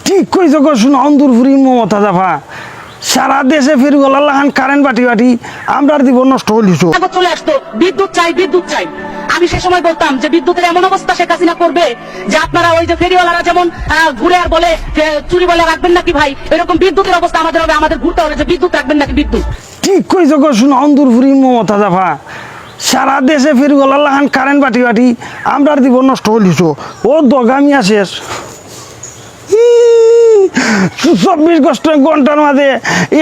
ঠিক কইছো গো শুনো অন্দুরপুরি মমতা জাফা সারা দেশে ফির গলালাহান কারেন্ট বাটি বাটি আমরার দিব নষ্ট হইলিছো চলে আসতো বিদ্যুৎ চাই বিদ্যুৎ চাই। আমি সে সময় বলতাম যে বিদ্যুতের এমন অবস্থা শেখ হাসিনা করবে যে আপনারা ওই যে ফেরিওয়ালারা যেমন ঘুরে আর বলে যে চুরি বলে রাখবেন নাকি ভাই, এরকম বিদ্যুতের অবস্থা আমাদের হবে, আমাদের ঘুরতে হবে যে বিদ্যুৎ রাখবেন নাকি বিদ্যুৎ। ঠিক কইছো গো শুনো অন্দুরপুরি মমতা জাফা সারা দেশে ফির গলালাহান কারেন্ট বাটি বাটি আমরার দিব নষ্ট হইলিছো ও দগামিয়া শেষ 24 ঘন্টার মাঝে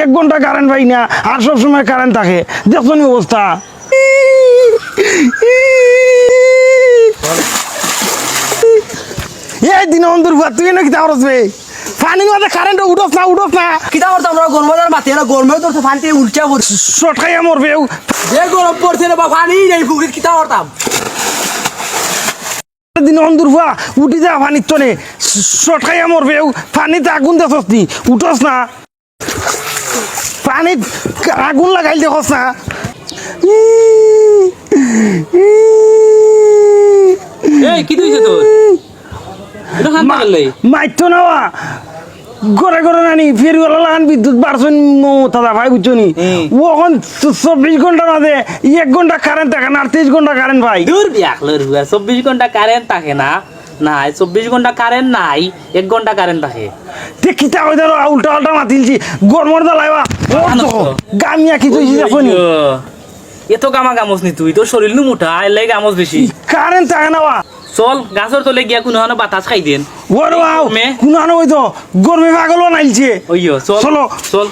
1 ঘন্টা কারেন্ট পাই না আর সবসময় কারেন্ট থাকে দেখছো নি অবস্থা। এই দিন অন্দর তুই নাকি তাহলে পানির মাঝে কারেন্ট উঠোস না কিতা করতাম আমরা গরমের মাথে না গরমে তো পানিতে উল্টা পড়ছে শটকাইয়া মরবে যে গরম পড়ছে না বা পানি নেই পুকুরে কিতা করতাম দিন অন্দর উঠি যা পানির তনে শটকাইয়া মরবে পানিতে আগুন দেখছ নি উঠোস না পানিত আগুন লাগাইল দেখছ না এই কি তুইছে তোর এটা হাত মারলে মাইতো না ঘরে ঘরে নানি ফেরিওয়ালা লাগান বিদ্যুৎ বাড়ছেন মমতা ভাই বুঝছো নি ওখন 24 ঘন্টার মাঝে 1 ঘন্টা কারেন্ট থাকে না আর 23 ঘন্টা কারেন্ট ভাই দূর বিয়াখলের হুয়া 24 ঘন্টা কারেন্ট থাকে না নাই 24 ঘন্টা কারেন্ট নাই 1 ঘন্টা কারেন্ট থাকে ঠিক কিতা হই ধরো উল্টা উল্টা মাতিলছি গরমর দালাইবা গামিয়া কি তুই দেখনি এত গামা গামস নি তুই তোর শরীর নু মোটা এলাই গামস বেশি কারেন্ট থাকে না চল গাছর তলে গিয়া কোনো হানো বাতাস খাই দেন ওরে কোন আনো হইতো গরমে পাগল নাইলছে ওইও চল চলো চল